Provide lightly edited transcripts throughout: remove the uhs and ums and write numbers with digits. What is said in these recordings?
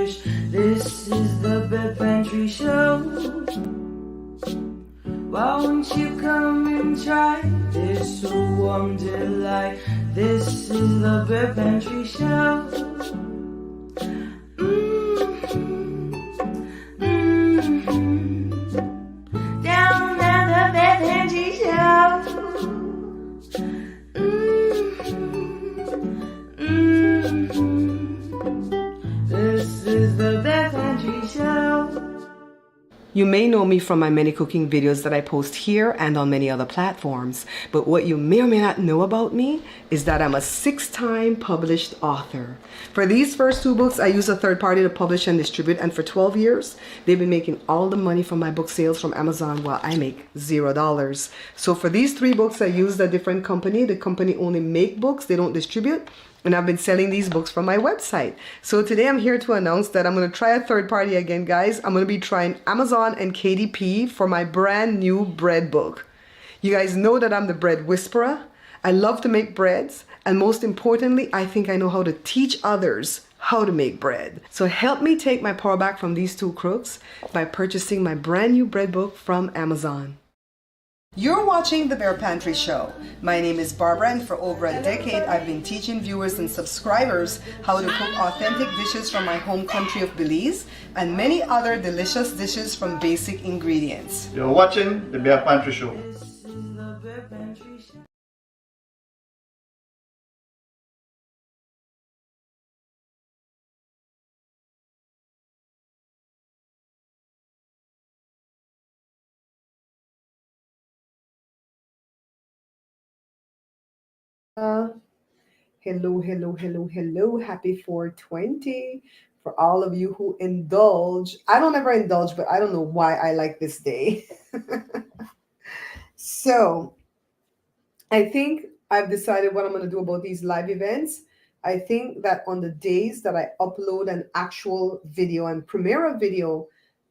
wish. This is the Bed Pantry Show. Won't you come and try this warm delight? This is the Bed Pantry Show. Down at the Bed Pantry Show. This is the Bed Pantry Show. You may know me from my many cooking videos that I post here and on many other platforms, but what you may or may not know about me is that I'm a 6-time published author. For these first 2 books, I use a third party to publish and distribute, and for 12 years, they've been making all the money from my book sales from Amazon while I make $0. So for these 3 books, I used a different company. The company only make books, they don't distribute. And I've been selling these books from my website. So today I'm here to announce that I'm going to try a third party again, guys. I'm going to be trying Amazon and KDP for my brand new bread book. You guys know that I'm the bread whisperer. I love to make breads. And most importantly, I think I know how to teach others how to make bread. So help me take my power back from these 2 crooks by purchasing my brand new bread book from Amazon. You're watching The Bear Pantry Show. My name is Barbara, and for over a decade, I've been teaching viewers and subscribers how to cook authentic dishes from my home country of Belize and many other delicious dishes from basic ingredients. You're watching The Bear Pantry Show. Hello. Happy 420 for all of you who indulge. I don't ever indulge, but I don't know why I like this day. So I think I've decided what I'm going to do about these live events. I think that on the days that I upload an actual video and premiere a video,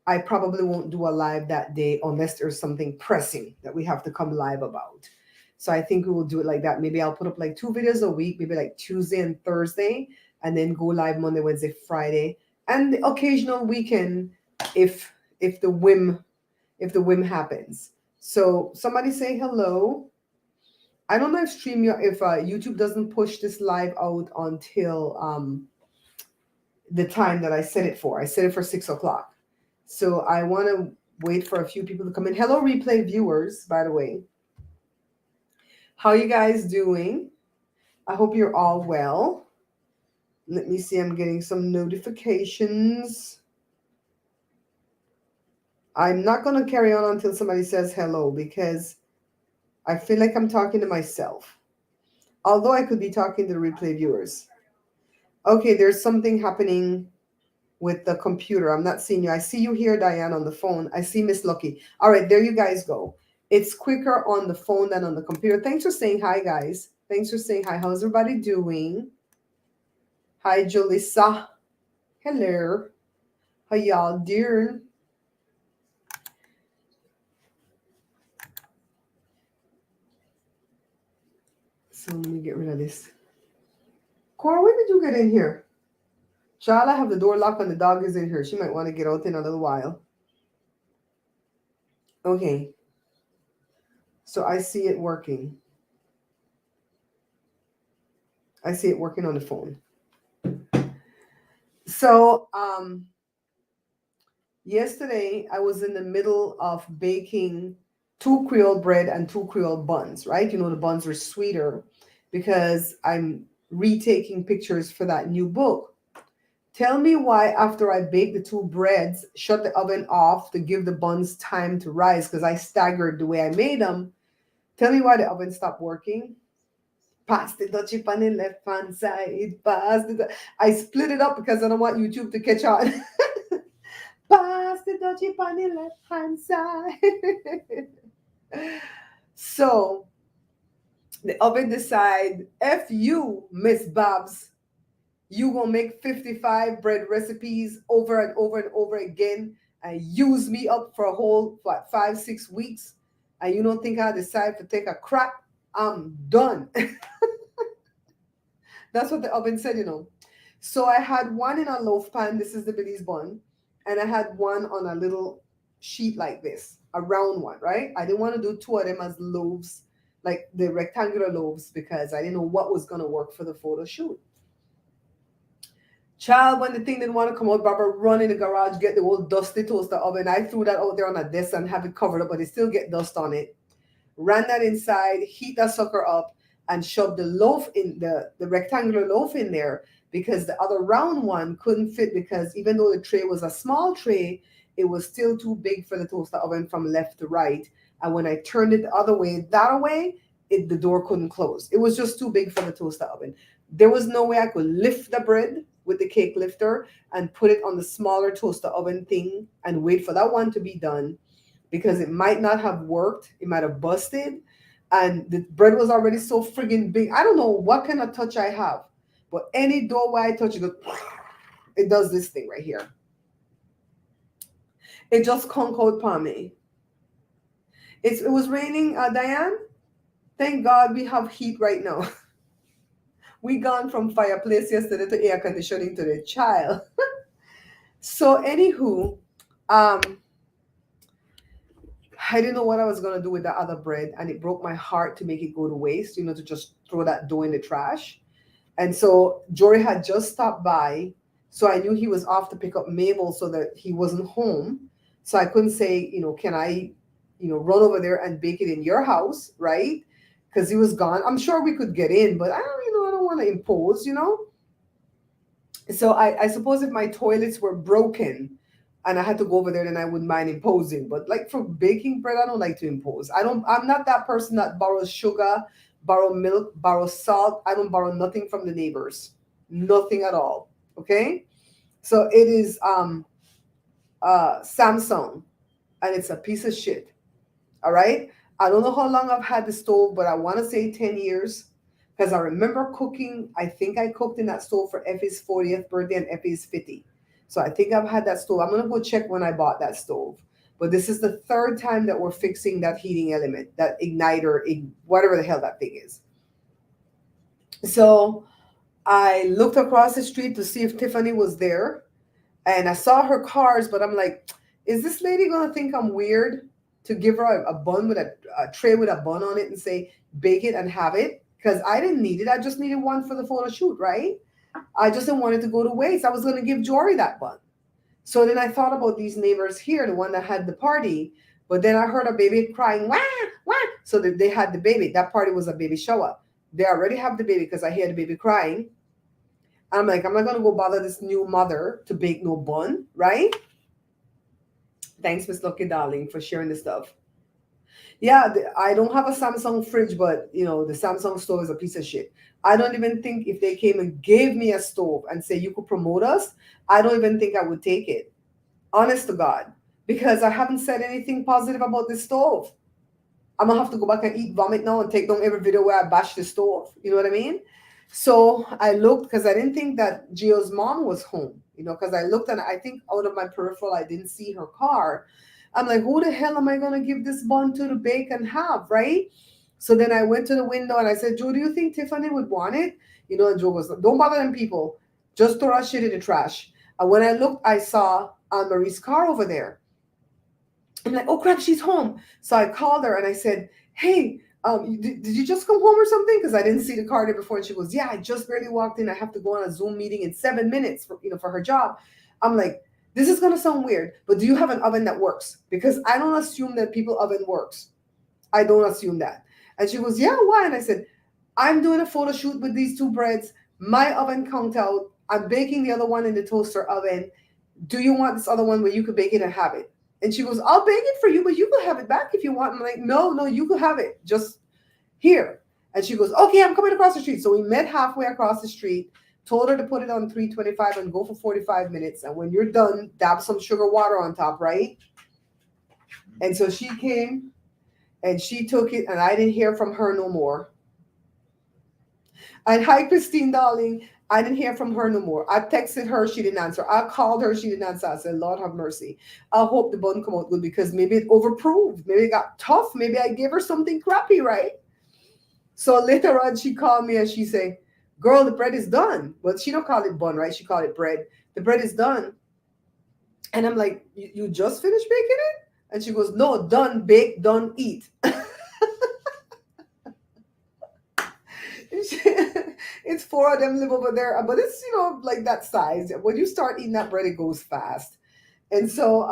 I probably won't do a live that day unless there's something pressing that we have to come live about. So I think we will do it like that. Maybe I'll put up like 2 videos a week, maybe like Tuesday and Thursday, and then go live Monday, Wednesday, Friday, and the occasional weekend if the whim happens. So somebody say hello. I don't know if YouTube doesn't push this live out until the time that I set it for. I set it for 6 o'clock. So I want to wait for a few people to come in. Hello, replay viewers, by the way. How you guys doing? I hope you're all well. Let me see. I'm getting some notifications. I'm not going to carry on until somebody says hello because I feel like I'm talking to myself. Although I could be talking to the replay viewers. Okay, there's something happening with the computer. I'm not seeing you. I see you here, Diane, on the phone. I see Miss Lucky. All right, there you guys go. It's quicker on the phone than on the computer. Thanks for saying hi, guys. Thanks for saying hi. How's everybody doing? Hi, Julissa. Hello. How y'all doing? So let me get rid of this. Cora, when did you get in here? Child, I have the door locked and the dog is in here. She might want to get out in a little while. Okay. So I see it working. I see it working on the phone. So yesterday I was in the middle of baking 2 Creole bread and 2 Creole buns, right? You know, the buns are sweeter because I'm retaking pictures for that new book. Tell me why after I bake the 2 breads, shut the oven off to give the buns time to rise because I staggered the way I made them. Tell me why the oven stopped working. Pass the Dut-chie on the left hand side. I split it up because I don't want YouTube to catch on. Pass the Dut-chie on the left hand side. So the oven decide, F you, Miss Babs. You gonna make 55 bread recipes over and over and over again and use me up for a whole 5-6 weeks, and you don't think I decide to take a crap? I'm done. That's what the oven said, you know. So I had one in a loaf pan. This is the Belize bun. And I had one on a little sheet like this, a round one, right? I didn't want to do two of them as loaves, like the rectangular loaves, because I didn't know what was going to work for the photo shoot. Child, when the thing didn't want to come out, Barbara run in the garage, get the old dusty toaster oven. I threw that out there on a desk and have it covered up, but it still get dust on it. Ran that inside, heat that sucker up, and shoved the loaf in the rectangular loaf in there, because the other round one couldn't fit, because even though the tray was a small tray, it was still too big for the toaster oven from left to right. And when I turned it the other way, the door couldn't close. It was just too big for the toaster oven. There was no way I could lift the bread with the cake lifter and put it on the smaller toaster oven thing and wait for that one to be done, because it might not have worked. It might have busted. And the bread was already so friggin' big. I don't know what kind of touch I have, but any doorway I touch, it does this thing right here. It just conk out upon me. It was raining, Diane. Thank God we have heat right now. We gone from fireplace yesterday to air conditioning today, child. So anywho, I didn't know what I was gonna do with the other bread, and it broke my heart to make it go to waste, to just throw that dough in the trash. And so Jory had just stopped by, so I knew he was off to pick up Mabel, so that he wasn't home. So I couldn't say, can I, run over there and bake it in your house, right? Because he was gone. I'm sure we could get in, but I don't want to impose, So I suppose if my toilets were broken and I had to go over there, then I wouldn't mind imposing. But like for baking bread, I don't like to impose. I'm not that person that borrows sugar, borrow milk, borrow salt. I don't borrow nothing from the neighbors. Nothing at all. Okay? So it is Samsung, and it's a piece of shit. All right? I don't know how long I've had the stove, but I want to say 10 years, because I remember cooking. I think I cooked in that stove for Effie's 40th birthday and Effie's 50. So I think I've had that stove. I'm going to go check when I bought that stove. But this is the third time that we're fixing that heating element, that igniter, whatever the hell that thing is. So I looked across the street to see if Tiffany was there, and I saw her cars, but I'm like, is this lady going to think I'm weird to give her a bun with a tray with a bun on it and say, bake it and have it? Because I didn't need it. I just needed one for the photo shoot, right? I just didn't want it to go to waste. I was going to give Jory that bun. So then I thought about these neighbors here, the one that had the party, but then I heard a baby crying, wah, wah. So that they had the baby. That party was a baby shower. They already have the baby, because I hear the baby crying. I'm like, I'm not going to go bother this new mother to bake no bun, right? Thanks, Miss Lucky Darling, for sharing the stuff. Yeah, I don't have a Samsung fridge, but, the Samsung stove is a piece of shit. I don't even think if they came and gave me a stove and say you could promote us, I don't even think I would take it. Honest to God. Because I haven't said anything positive about this stove. I'm going to have to go back and eat vomit now and take down every video where I bash the stove. You know what I mean? So I looked, because I didn't think that Gio's mom was home, because I looked, and I think out of my peripheral, I didn't see her car. I'm like, who the hell am I going to give this bun to bake and have, right? So then I went to the window and I said, Joe, do you think Tiffany would want it? And Joe was like, don't bother them people. Just throw that shit in the trash. And when I looked, I saw Anne Marie's car over there. I'm like, oh crap, she's home. So I called her and I said, hey, did you just come home or something? Because I didn't see the car there before. And she goes, yeah, I just barely walked in. I have to go on a Zoom meeting in 7 minutes for her job. I'm like, this is going to sound weird, but do you have an oven that works? Because I don't assume that people oven works. I don't assume that. And she goes, yeah, why? And I said, I'm doing a photo shoot with these two breads. My oven conked out. I'm baking the other one in the toaster oven. Do you want this other one where you could bake it and have it? And she goes, I'll bake it for you, but you could have it back if you want. I'm like, no, you could have it. Just here. And she goes, okay, I'm coming across the street. So we met halfway across the street, told her to put it on 325 and go for 45 minutes. And when you're done, dab some sugar water on top, right? And so she came and she took it, and I didn't hear from her no more. And hi, Christine, darling. I didn't hear from her no more. I texted her, she didn't answer. I called her, she didn't answer. I said, Lord have mercy. I hope the bun come out good, because maybe it overproved. Maybe it got tough. Maybe I gave her something crappy, right? So later on, she called me and she said, Girl, the bread is done. Well, she don't call it bun, right? She call it bread. The bread is done. And I'm like, you just finished baking it? And she goes, no, done, bake, done, eat. It's four of them live over there, but it's, like that size. When you start eating that bread, it goes fast. And so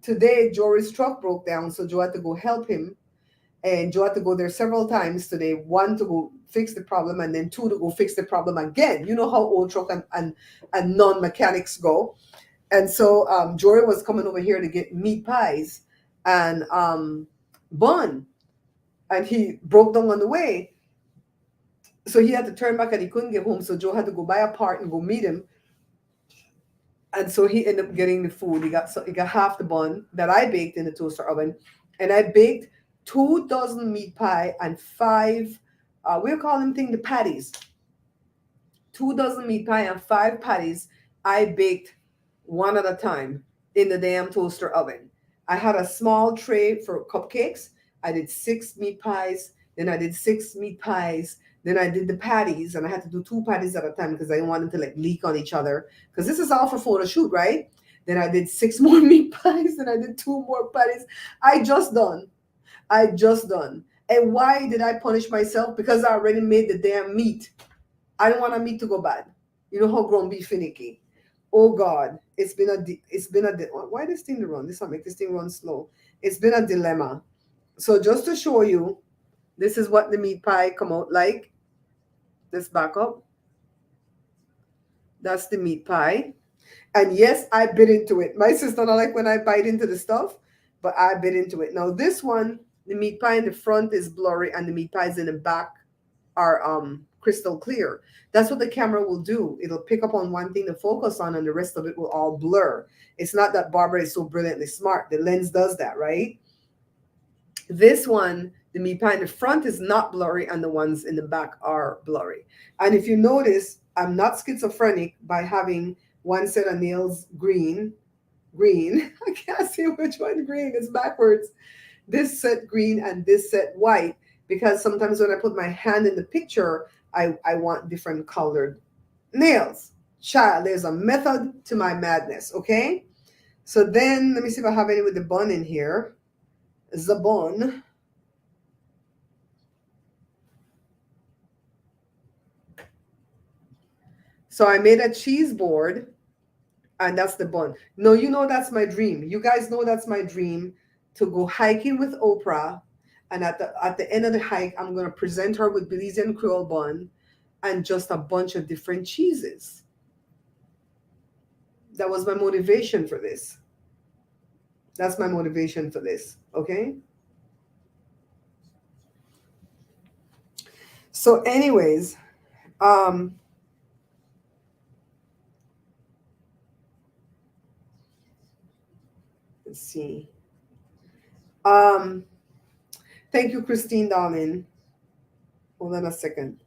today, Jory's truck broke down, so Joe had to go help him. And Joe had to go there several times today. One, to go fix the problem, and then two, to go fix the problem again. You know how old truck and non-mechanics go. And so Jory was coming over here to get meat pies and bun. And he broke down on the way. So he had to turn back and he couldn't get home. So Joe had to go buy a part and go meet him. And so he ended up getting the food. He got half the bun that I baked in the toaster oven. And I baked 2 dozen meat pie and five, we'll call them the patties. 2 dozen meat pie and five patties I baked one at a time in the damn toaster oven. I had a small tray for cupcakes. I did 6 meat pies. Then I did 6 meat pies. Then I did the patties, and I had to do 2 patties at a time because I didn't want them to like leak on each other. Because this is all for photo shoot, right? Then I did 6 more meat pies. Then I did 2 more patties. I just done. And why did I punish myself? Because I already made the damn meat. I don't want our meat to go bad. You know how ground beef finicky. Oh God, why this thing to run? This will make this thing run slow. It's been a dilemma. So just to show you, this is what the meat pie come out like. Let's back up. That's the meat pie. And yes, I bit into it. My sister don't like when I bite into the stuff, but I bit into it. Now this one, the meat pie in the front is blurry and the meat pies in the back are crystal clear. That's what the camera will do. It'll pick up on one thing to focus on and the rest of it will all blur. It's not that Barbara is so brilliantly smart. The lens does that, right? This one, the meat pie in the front is not blurry and the ones in the back are blurry. And if you notice, I'm not schizophrenic by having one set of nails green. I can't see which one green is backwards. This set green and this set white, because sometimes when I put my hand in the picture, I want different colored nails. Child, there's a method to my madness, okay? So then, let me see if I have any with the bun in here. The bun. So I made a cheese board, and that's the bun. No, that's my dream. You guys know that's my dream, to go hiking with Oprah. And at the end of the hike, I'm going to present her with Belizean Creole bun and just a bunch of different cheeses. That was my motivation for this. That's my motivation for this, okay? So anyways, let's see. Thank you, Christine, darling. Hold on a second.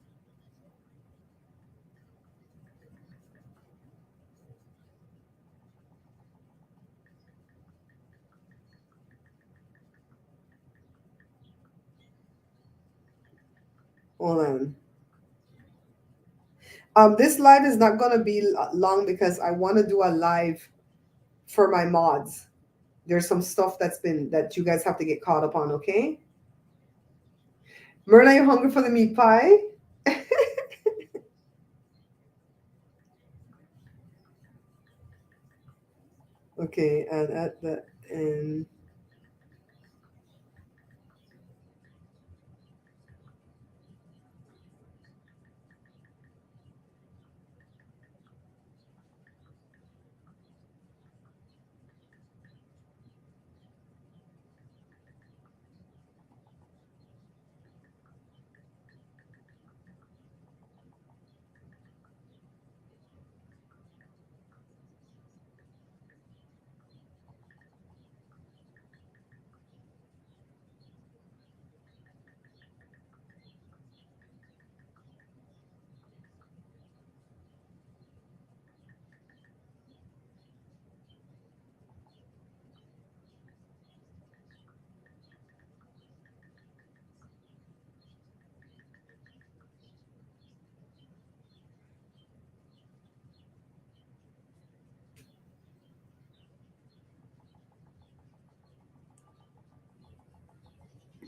Hold on. This live is not going to be long because I want to do a live for my mods. There's some stuff that you guys have to get caught up on, okay? Myrna, you hungry for the meat pie? Okay, and at the end.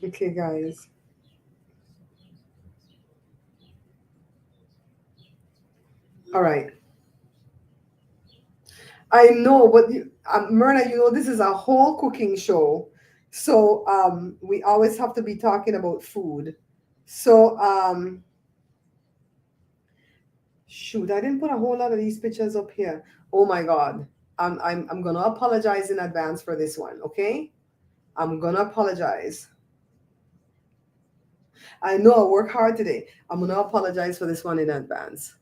Okay, guys. All right. I know, but Myrna, this is a whole cooking show. So we always have to be talking about food. So shoot, I didn't put a whole lot of these pictures up here. Oh my God. I'm gonna apologize in advance for this one, okay? I'm gonna apologize. I know I work hard today. I'm gonna apologize for this one in advance.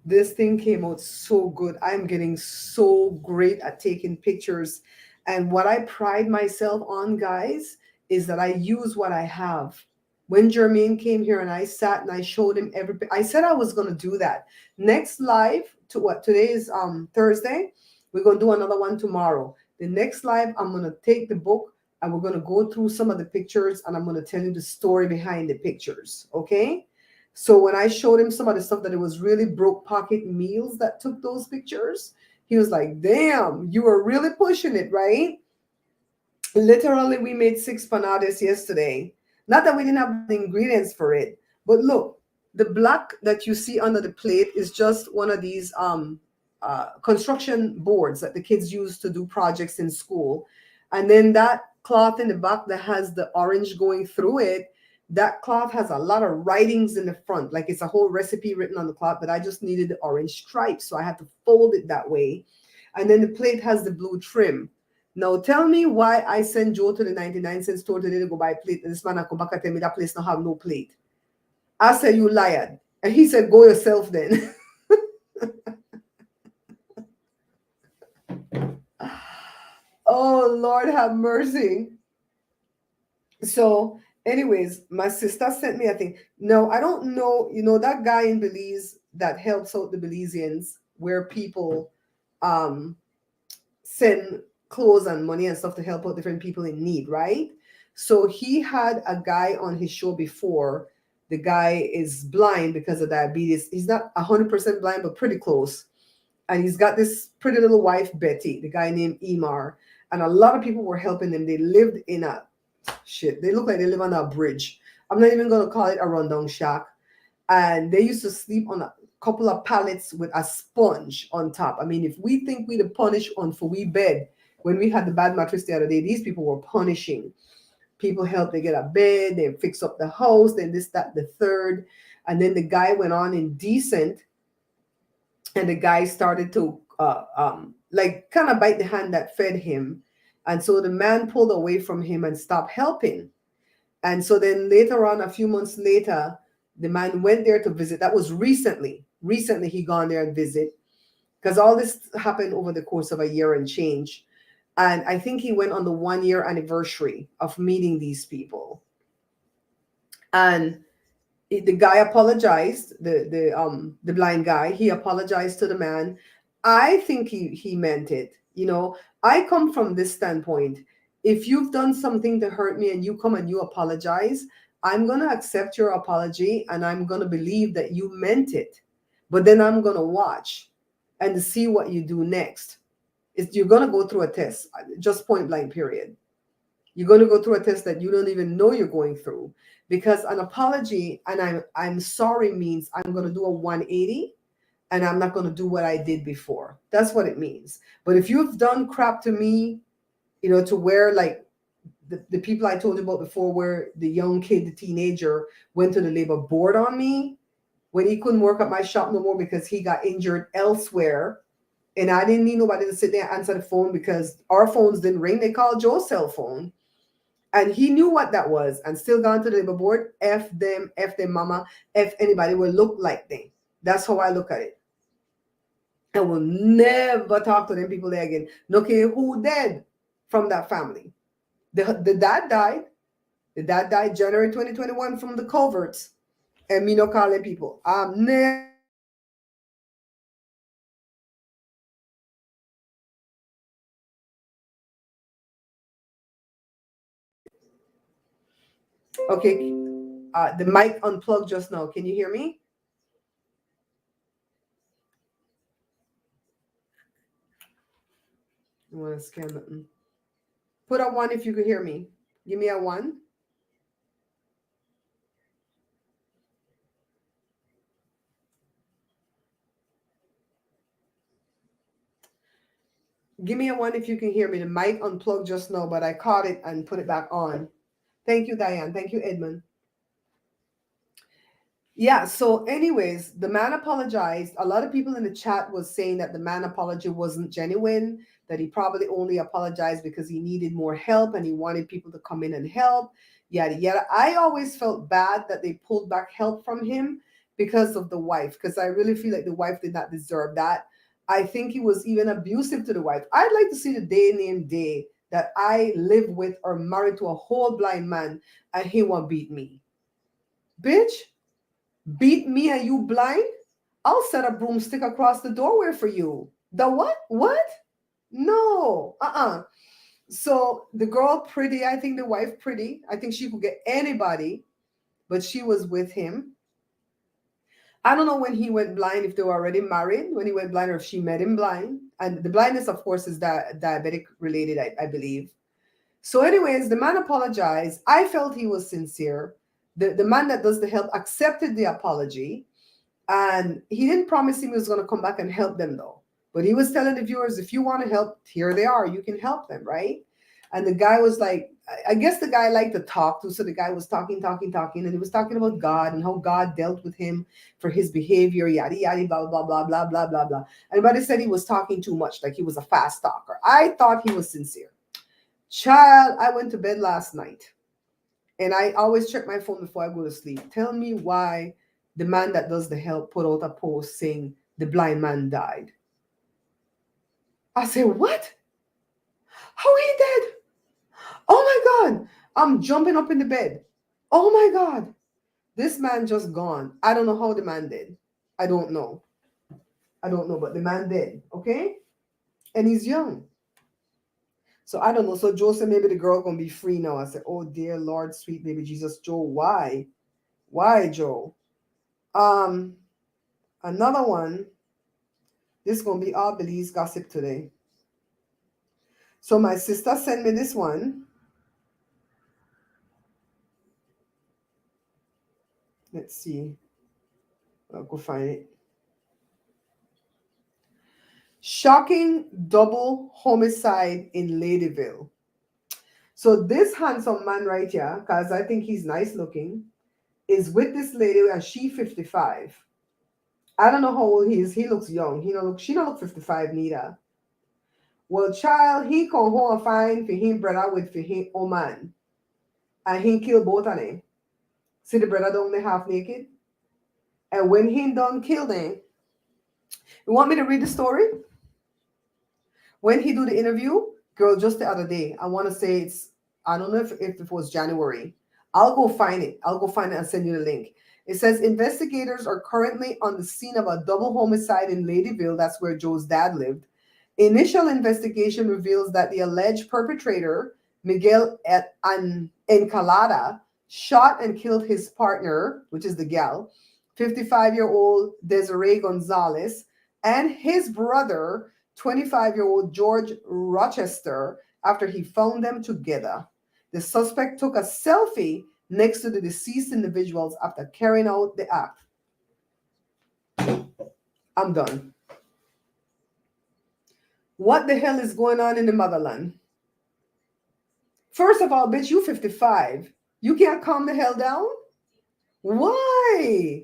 This thing came out so good. I'm getting so great at taking pictures. And what I pride myself on, guys, is that I use what I have. When Jermaine came here and I sat and I showed him I said I was going to do that. Next live to what today is Thursday. We're going to do another one tomorrow. The next live, I'm going to take the book and we're going to go through some of the pictures and I'm going to tell you the story behind the pictures. Okay? So when I showed him some of the stuff that it was really broke pocket meals that took those pictures, he was like, damn, you were really pushing it, right? Literally, we made 6 panadas yesterday. Not that we didn't have the ingredients for it, but look, the black that you see under the plate is just one of these construction boards that the kids use to do projects in school. And then that cloth in the back that has the orange going through it, that cloth has a lot of writings in the front, like it's a whole recipe written on the cloth, but I just needed the orange stripes, so I had to fold it that way. And then the plate has the blue trim. Now tell me why I sent Joe to the 99-cent store today to go buy a plate, and this man I come back and tell me that place don't have no plate. I said, you liar. And he said, go yourself then. Oh, Lord have mercy. So, anyways, my sister sent me a thing. No, I don't know. That guy in Belize that helps out the Belizeans, where people um send clothes and money and stuff to help out different people in need, right? So he had a guy on his show before. The guy is blind because of diabetes. He's not 100% blind, but pretty close. And he's got this pretty little wife, Betty, the guy named Emar. And a lot of people were helping them. They lived in a shit. They look like they live on a bridge. I'm not even going to call it a rundown shack. And they used to sleep on a couple of pallets with a sponge on top. I mean, if we think we'd punish on for we bed when we had the bad mattress the other day, these people were punishing. People helped they get a bed, they fix up the house, then this, that, the third. And then the guy went on indecent, and the guy started to like kind of bite the hand that fed him. And so the man pulled away from him and stopped helping. And so then later on, a few months later, the man went there to visit. That was recently. Recently, he gone there and visit, because all this happened over the course of a year and change. And I think he went on the 1-year anniversary of meeting these people. And the guy apologized. The blind guy, he apologized to the man. I think he meant it. I come from this standpoint. If you've done something to hurt me and you come and you apologize, I'm going to accept your apology and I'm going to believe that you meant it. But then I'm going to watch and see what you do next. You're going to go through a test, just point blank, period. You're going to go through a test that you don't even know you're going through, because an apology and I'm sorry means I'm going to do a 180 and I'm not going to do what I did before. That's what it means. But if you've done crap to me, to where like the people I told you about before, where the young kid, the teenager, went to the labor board on me when he couldn't work at my shop no more because he got injured elsewhere. And I didn't need nobody to sit there and answer the phone because our phones didn't ring. They called Joe's cell phone. And he knew what that was and still gone to the labor board. F them, mama, F anybody will look like them. That's how I look at it. I will never talk to them people there again. No care who dead from that family. The dad died. The dad died January 2021 from the coverts. And me no calling people. I'm never. Okay. The mic unplugged just now. Can you hear me? I want to scan nothing. Put a 1 if you could hear me. Give me a 1. Give me a 1 if you can hear me. The mic unplugged just now, but I caught it and put it back on. Thank you, Diane. Thank you, Edmund. Yeah, so anyways, the man apologized. A lot of people in the chat was saying that the man apology wasn't genuine, that he probably only apologized because he needed more help and he wanted people to come in and help, yada yada. I always felt bad that they pulled back help from him because of the wife, because I really feel like the wife did not deserve that. I think he was even abusive to the wife. I'd like to see the day named day that I live with or married to a whole blind man and he won't beat me. Bitch, beat me and you blind? I'll set a broomstick across the doorway for you. The what? What? No. So the girl pretty, I think the wife pretty. I think she could get anybody, but she was with him. I don't know when he went blind, if they were already married when he went blind, or if she met him blind. And the blindness, of course, is diabetic related, I believe. So anyways, the man apologized. I felt he was sincere. The man that does the help accepted the apology. And he didn't promise him he was going to come back and help them, though. But he was telling the viewers, if you want to help, here they are. You can help them, right? And the guy was like, I guess the guy liked to talk too. So the guy was talking. And he was talking about God and how God dealt with him for his behavior, yada, yada, blah, blah, blah, blah, blah, blah, blah. Everybody said he was talking too much, like he was a fast talker. I thought he was sincere. Child, I went to bed last night. And I always check my phone before I go to sleep. Tell me why the man that does the help put out a post saying the blind man died. I said, what? How he dead? Oh my God. I'm jumping up in the bed. Oh my God. This man just gone. I don't know how the man did. I don't know. But the man did. Okay? And he's young. So I don't know. So Joe said maybe the girl gonna be free now. I said, oh dear Lord, sweet baby Jesus. Joe, why? Why, Joe? Another one. This is gonna be all Belize gossip today. So my sister sent me this one. Let's see. I'll go find it. Shocking double homicide in Ladyville. So this handsome man right here, because I think he's nice looking, is with this lady and she 55. I don't know how old he is. He looks young. She don't look 55 neither. Well, child, he come home and find for him brother with for him man. And he kill both of them. See the brother down there half naked? And when he done kill them, you want me to read the story? When he do the interview, girl, just the other day, I want to say I don't know if it was January. I'll go find it. And send you the link. It says investigators are currently on the scene of a double homicide in Ladyville. That's where Joe's dad lived. Initial investigation reveals that the alleged perpetrator, Miguel Encalada, shot and killed his partner, which is the gal, 55-year-old Desiree Gonzalez, and his brother, 25-year-old George Rochester, after he found them together. The suspect took a selfie next to the deceased individuals after carrying out the act. I'm done. What the hell is going on in the motherland? First of all, bitch, you 55. You can't calm the hell down? Why?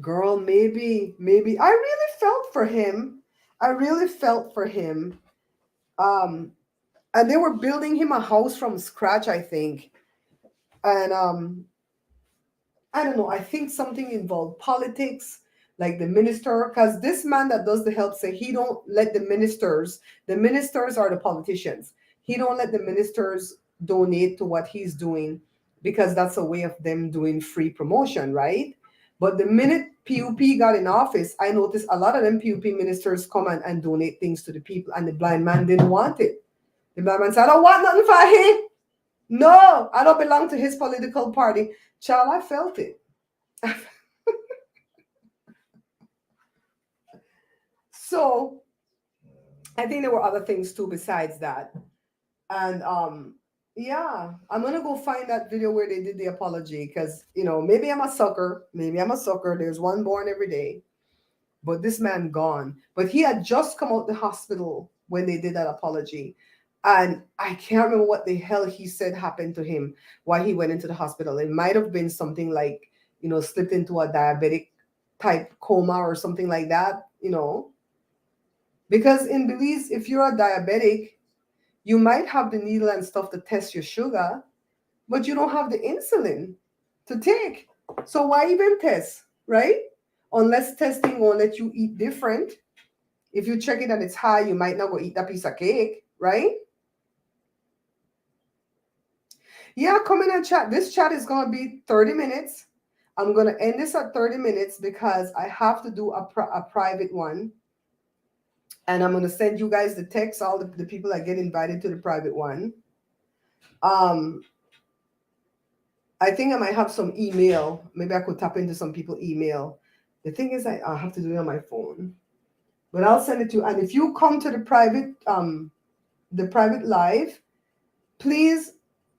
Girl, maybe. I really felt for him. And they were building him a house from scratch, I think. And I don't know. I think something involved politics, like the minister, because this man that does the help say he don't let the ministers are the politicians. He don't let the ministers donate to what he's doing because that's a way of them doing free promotion, right? But the minute PUP got in office, I noticed a lot of them PUP ministers come and donate things to the people, and the blind man didn't want it. The blind man said, I don't want nothing for him. No, I don't belong to his political party. Child, I felt it. So I think there were other things too besides that. And yeah, I'm gonna go find that video where they did the apology because maybe I'm a sucker. Maybe I'm a sucker. There's one born every day. But this man gone. But he had just come out the hospital when they did that apology. And I can't remember what the hell he said happened to him, why he went into the hospital. It might have been something like, slipped into a diabetic type coma or something like that. Because in Belize, if you're a diabetic, you might have the needle and stuff to test your sugar, but you don't have the insulin to take. So why even test, right? Unless testing won't let you eat different. If you check it and it's high, you might not go eat that piece of cake, right? Yeah, come in and chat. This chat is going to be 30 minutes. I'm going to end this at 30 minutes because I have to do a private one. And I'm going to send you guys the text, all the people that get invited to the private one. I think I might have some email. Maybe I could tap into some people's email. The thing is, I have to do it on my phone. But I'll send it to you. And if you come to the private live, please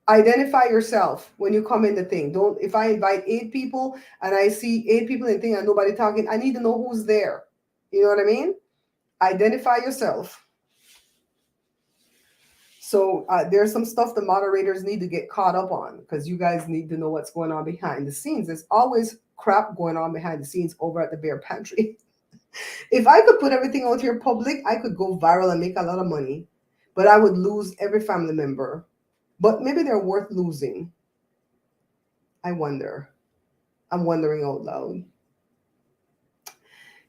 identify yourself when you come in the thing. Don't, if I invite 8 people and I see 8 people in the thing and nobody talking, I need to know who's there. You know what I mean? Identify yourself. So there's some stuff the moderators need to get caught up on because you guys need to know what's going on behind the scenes. There's always crap going on behind the scenes over at the Bear Pantry. If I could put everything out here public, I could go viral and make a lot of money, but I would lose every family member. But maybe they're worth losing. I wonder. I'm wondering out loud.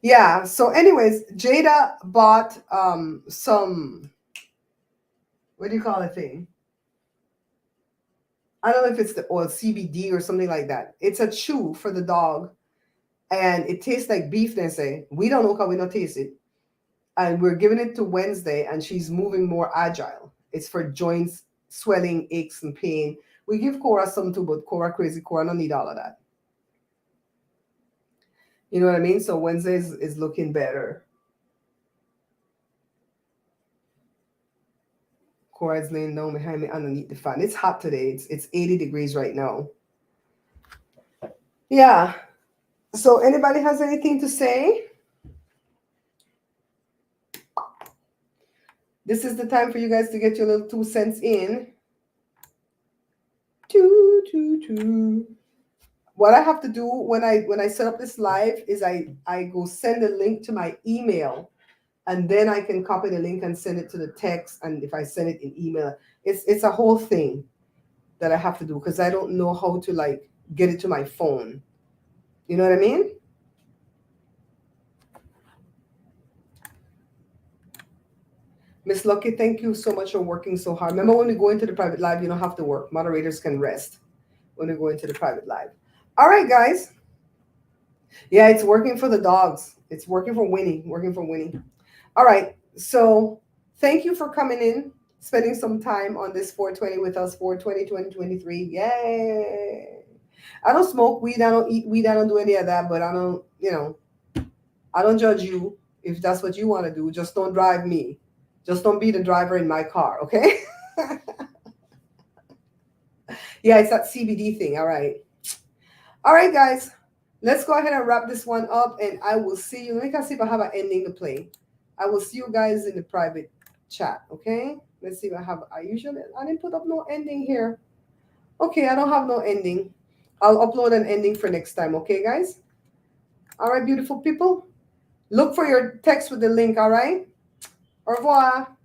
Yeah. So, anyways, Jada bought some. What do you call it thing? I don't know if it's the oil CBD or something like that. It's a chew for the dog, and it tastes like beef. They say we don't know how we don't taste it, and we're giving it to Wednesday, and she's moving more agile. It's for joints, swelling, aches, and pain. We give Cora some too, but Cora crazy. Cora don't need all of that. You know what I mean? So Wednesday is looking better. Cora is laying down behind me underneath the fan. It's hot today. It's 80 degrees right now. Yeah. So anybody has anything to say? This is the time for you guys to get your little 2 cents in. What I have to do when I set up this live is I go send a link to my email, and then I can copy the link and send it to the text. And if I send it in email, it's a whole thing that I have to do because I don't know how to like get it to my phone. You know what I mean? Miss Lucky, thank you so much for working so hard. Remember, when we go into the private live, you don't have to work. Moderators can rest when we go into the private live. All right, guys. Yeah, it's working for the dogs. It's working for Winnie. Working for Winnie. All right. So thank you for coming in, spending some time on this 420 with us, 420 2023. Yay. I don't smoke weed. I don't eat weed. I don't do any of that. But I don't, I don't judge you if that's what you want to do. Just don't drive me. Just don't be the driver in my car, okay? Yeah, it's that CBD thing. All right. All right, guys. Let's go ahead and wrap this one up, and I will see you. Let me see if I have an ending to play. I will see you guys in the private chat, okay? Let's see if I have. I didn't put up no ending here. Okay, I don't have no ending. I'll upload an ending for next time, okay, guys? All right, beautiful people. Look for your text with the link, all right? Au revoir.